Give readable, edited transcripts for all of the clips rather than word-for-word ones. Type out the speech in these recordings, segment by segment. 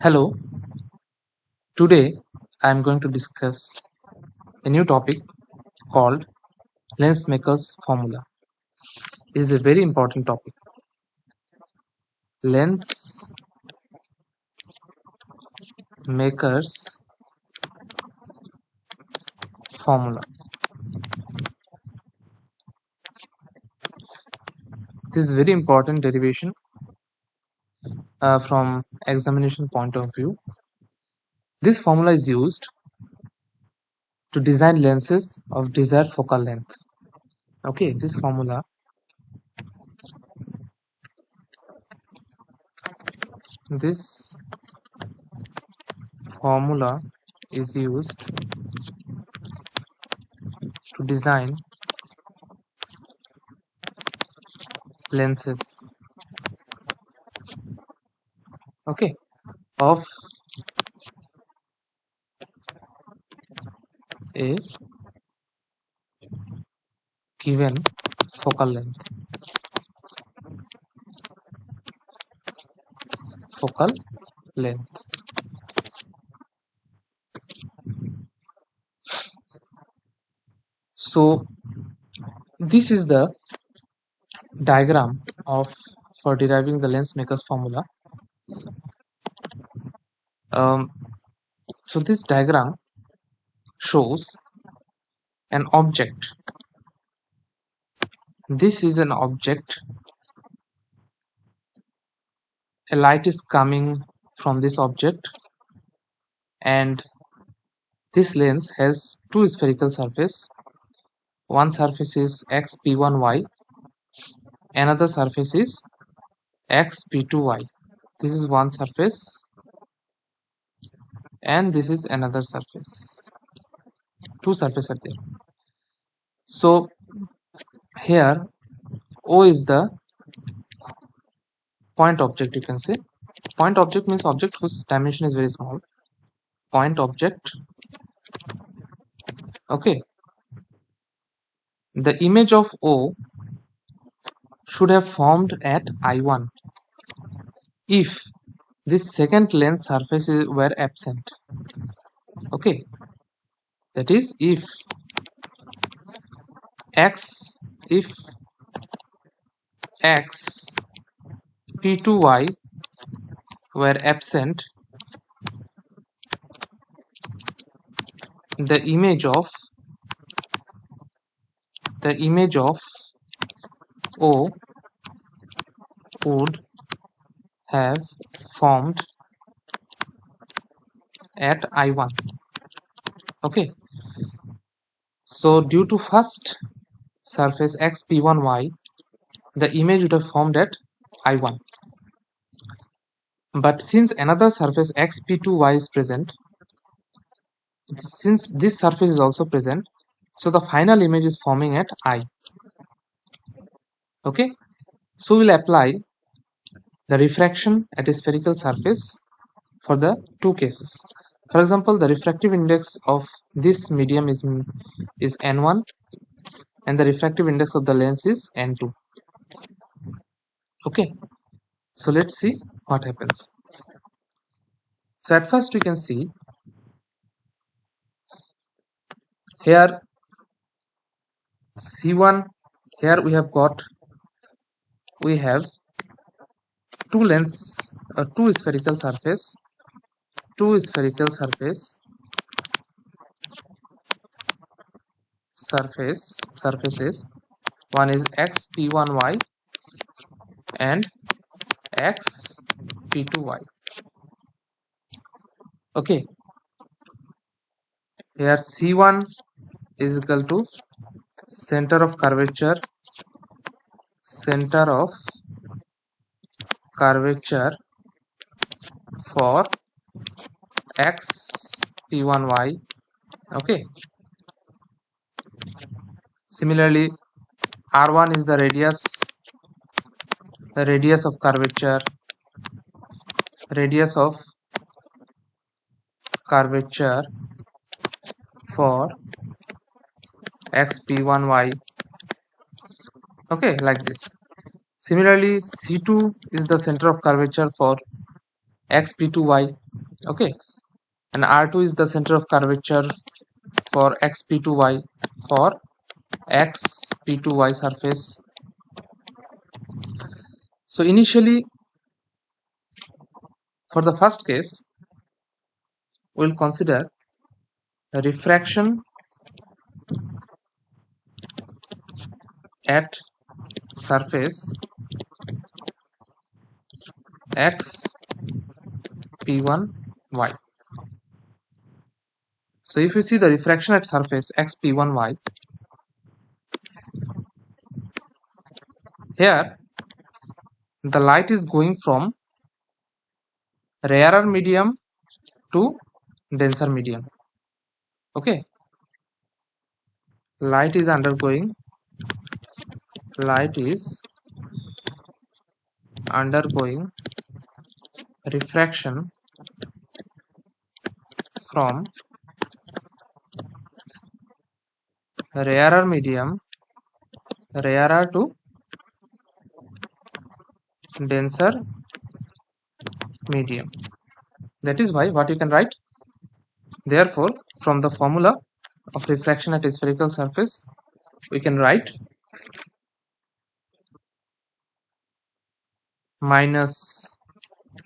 Hello, today I am going to discuss a new topic called lens maker's formula. It is a very important topic. Lens maker's formula. This is very important derivation from examination point of view. This formula is used to design lenses of desired focal length. Okay, this formula is used to design lenses, okay, of a given focal length. So this is the diagram for deriving the lens maker's formula. So this diagram shows an object. This is an object. A light is coming from this object, and this lens has two spherical surfaces. One surface is xp1y, another surface is xp2y. This is one surface and this is another surface. Two surfaces are there. So here O is the point object, you can say. Point object means object whose dimension is very small. Point object. Okay. The image of O should have formed at I1 if this second lens surface were absent. Okay. That is if x p2y were absent, the image of O would have formed at I1. Okay. So due to first surface xp1y, the image would have formed at I1. But since another surface xp2y is present, since this surface is also present, so the final image is forming at I. Okay. So we'll apply the refraction at a spherical surface for the two cases. For example, the refractive index of this medium is n1 and the refractive index of the lens is n2. Okay, so let's see what happens. So at first we can see here C1, here we have two spherical surfaces. One is xp1y and xp2y. Okay, here C1 is equal to center of curvature for xp1y. Okay, similarly r1 is the radius of curvature for xp1y. Okay, like this. Similarly, C2 is the center of curvature for x p2y. Okay, and r2 is the center of curvature for x p2y for x p2y surface. So initially, for the first case, we'll consider refraction at surface x p1y. So if you see the refraction at surface x p1y, here the light is going from rarer medium to denser medium. Okay, light is undergoing refraction from rarer medium to denser medium. That is why what you can write, therefore from the formula of refraction at a spherical surface, we can write minus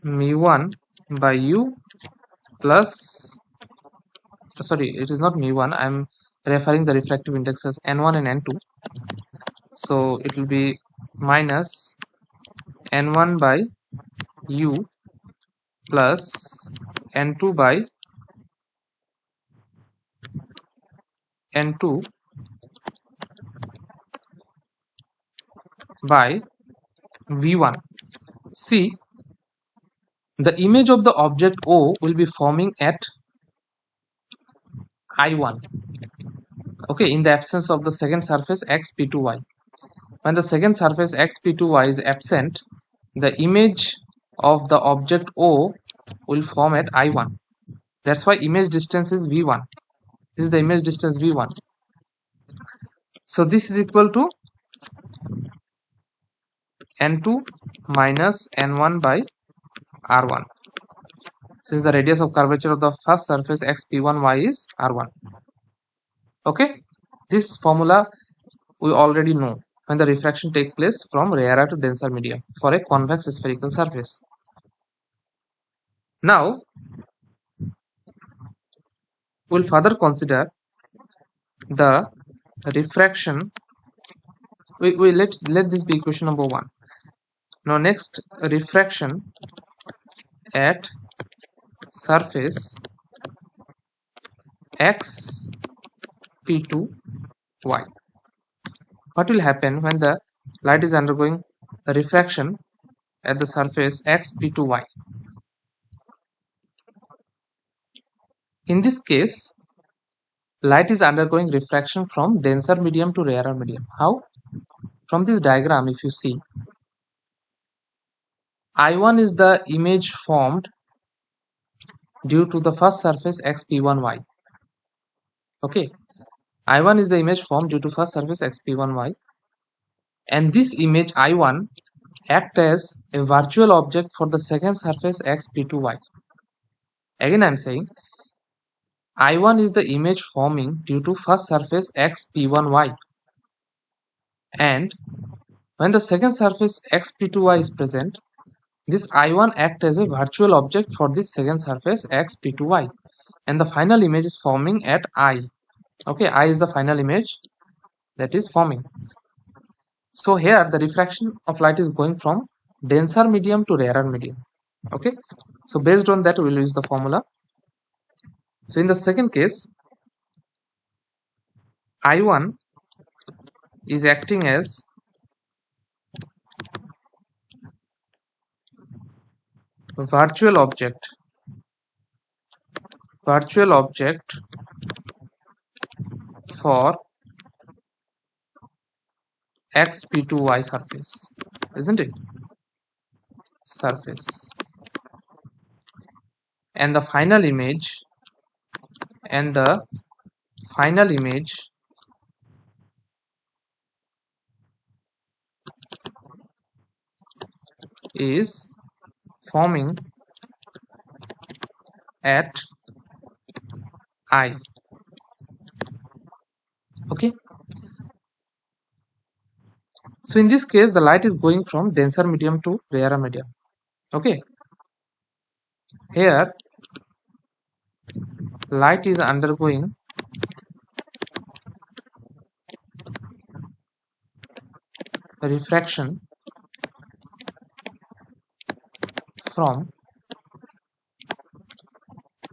mu1 by u plus, sorry, it is not mu1, I am referring the refractive index as n1 and n2, so it will be minus n1 by u plus n2 by n2 by v1. See, the image of the object O will be forming at I1, okay, in the absence of the second surface x p2y. When the second surface x p2y is absent, the image of the object O will form at I1. That's why image distance is v1. This is the image distance v1. So this is equal to n2 minus n1 by r1, since the radius of curvature of the first surface x p1y is r1. Okay, this formula we already know when the refraction takes place from rarer to denser medium for a convex spherical surface. Now we'll further consider the refraction. We let this be equation number 1. Now next, refraction at surface x p2y. What will happen when the light is undergoing refraction at the surface x p2y? In this case, light is undergoing refraction from denser medium to rarer medium. How? From this diagram, if you see, I1 is the image formed due to the first surface x p1y. Okay, I1 is the image formed due to first surface x p1y, and this image I1 act as a virtual object for the second surface x p2y. Again, I am saying I1 is the image forming due to first surface x p1y, and when the second surface x p2y is present, this I1 act as a virtual object for this second surface x p2y, and the final image is forming at I. Okay, I is the final image that is forming. So here the refraction of light is going from denser medium to rarer medium. Okay, so based on that we will use the formula. So in the second case, I1 is acting as virtual object for x p2y surface, isn't it? Surface, and the final image is forming at I. Okay, so in this case the light is going from denser medium to rarer medium. Okay, here light is undergoing refraction from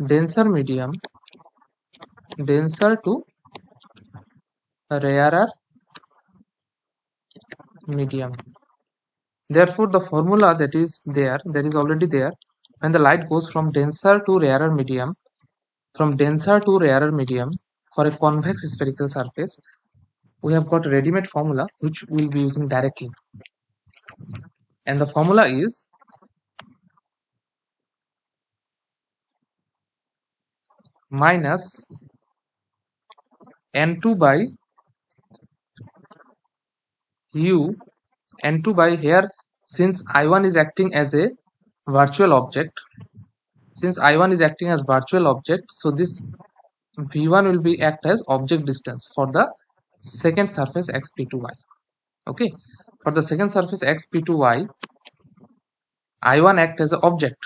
denser to rarer medium. Therefore, the formula that is already there, when the light goes from denser to rarer medium, for a convex spherical surface, we have got a ready-made formula which we will be using directly. And the formula is minus n2 by u, n2 by here, since I1 is acting as a virtual object, so this V1 will be act as object distance for the second surface xp2y. Okay, for the second surface xp2y, I1 act as an object,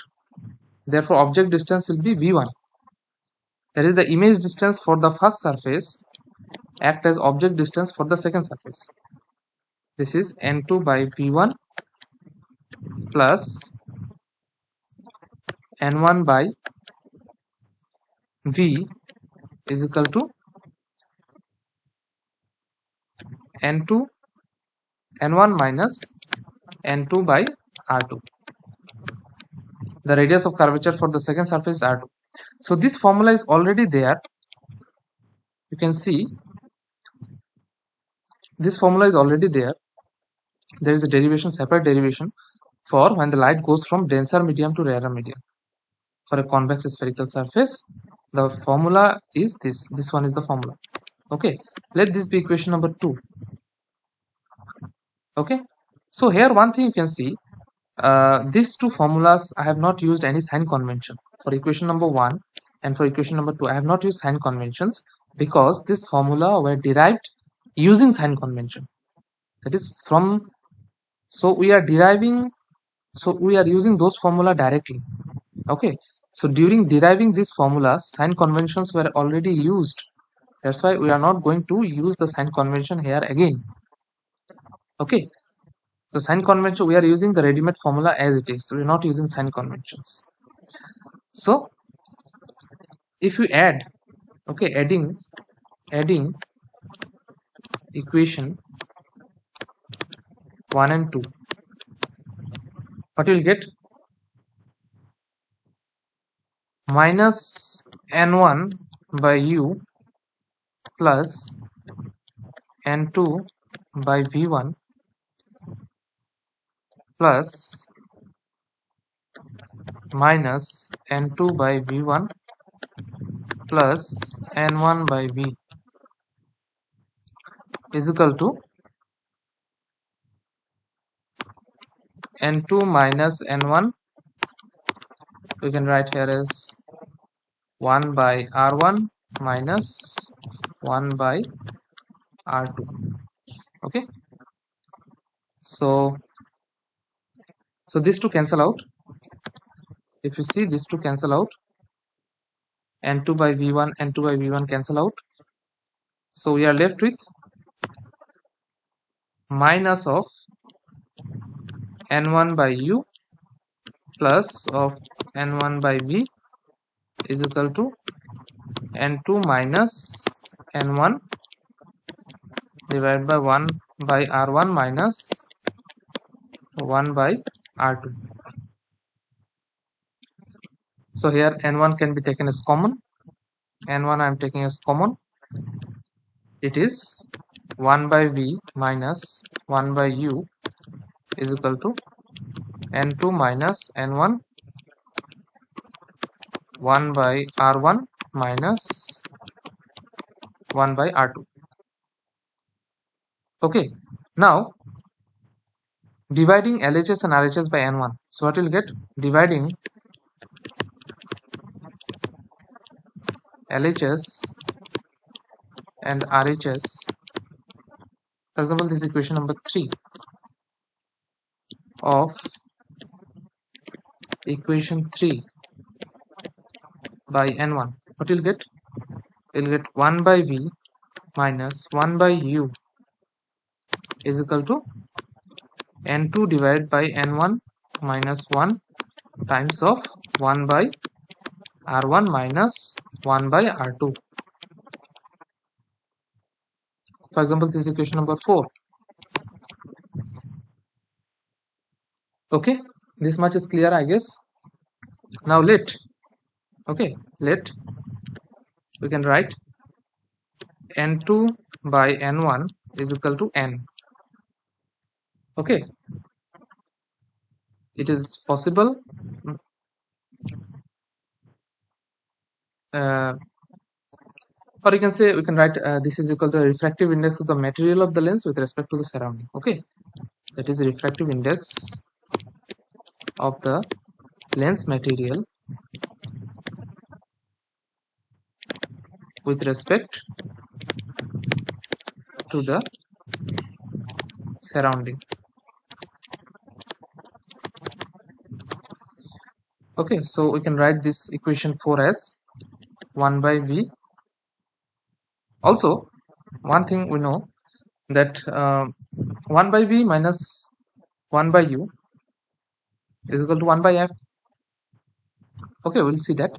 therefore object distance will be V1. That is the image distance for the first surface act as object distance for the second surface. This is n2 by V1 plus n1 by V is equal to n1 minus n2 by R2. The radius of curvature for the second surface is R2. So this formula is already there. You can see this formula is already there. There is a derivation, separate derivation for when the light goes from denser medium to rarer medium. For a convex spherical surface, the formula is this. This one is the formula. Okay, let this be equation number 2. Okay, so here one thing you can see, these two formulas I have not used any sign convention. For equation number 1 and for equation number 2, I have not used sign conventions because this formula were derived using sign convention. That is from, so we are using those formula directly. Okay, so during deriving these formulas, sign conventions were already used. That's why we are not going to use the sign convention here again. Okay, so sign convention, we are using the ready-made formula as it is. So we are not using sign conventions. So if you add, okay, adding equation 1 and 2, what you will get? Minus n1 by u plus n2 by v1 plus minus n2 by v1 plus n1 by v is equal to n2 minus n1, we can write here as 1 by r1 minus 1 by r2. Okay, so these two cancel out. If you see, these two cancel out, n2 by v1 cancel out, so we are left with minus of n1 by u plus of n1 by v is equal to n2 minus n1 divided by 1 by r1 minus 1 by r2. So here n1 can be taken as common. N1 I am taking as common. It is 1 by v minus 1 by u is equal to n2 minus n1 1 by r1 minus 1 by r2. Okay, now dividing LHS and RHS by n1. So what will get? Dividing LHS and RHS. For example, this is equation number 3 of equation 3 by N1. What you'll get? You'll get 1 by V minus 1 by U is equal to N2 divided by N1 minus 1 times of 1 by R1 minus 1 by R2. For example, this is equation number 4. Okay, this much is clear, I guess. Now let we can write N2 by N1 is equal to N. Okay, it is possible or you can say we can write this is equal to the refractive index of the material of the lens with respect to the surrounding. Okay, that is the refractive index of the lens material with respect to the surrounding. Okay, so we can write this equation 4 as 1 by V. Also, one thing we know that 1 by V minus 1 by U is equal to 1 by F. Okay, we'll see that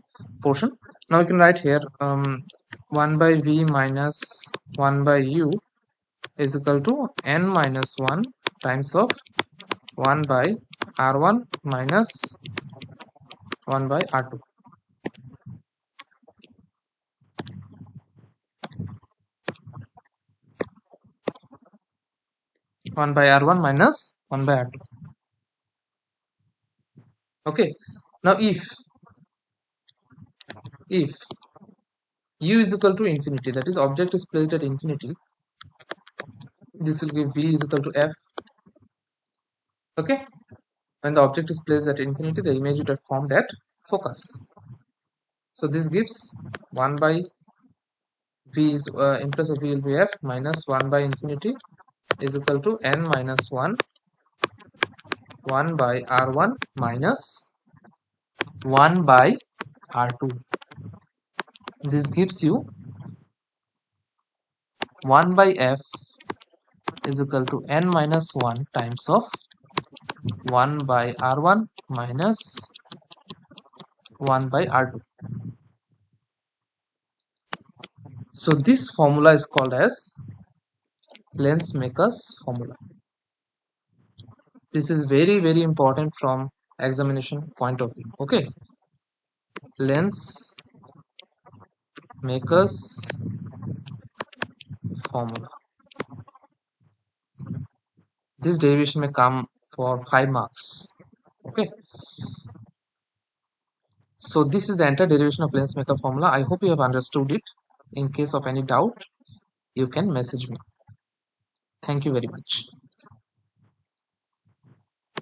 portion. Now we can write here 1 by V minus 1 by U is equal to N minus 1 times of 1 by R1 minus 1 by R2. One by R1 minus 1 by R2. Okay, now if U is equal to infinity, that is object is placed at infinity, this will give V is equal to F. Okay, when the object is placed at infinity, the image would have formed at focus. So this gives 1 by V is in place of V will be F minus 1 by infinity is equal to N minus 1 by R1 minus 1 by R2. This gives you 1 by F is equal to N minus 1 times of 1 by R1 minus 1 by R2. So this formula is called as lens maker's formula. This is very important from examination point of view. Okay, lens maker's formula. This derivation may come for 5 marks. Okay, so this is the entire derivation of lens maker formula. I hope you have understood it. In case of any doubt, you can message me. Thank you very much.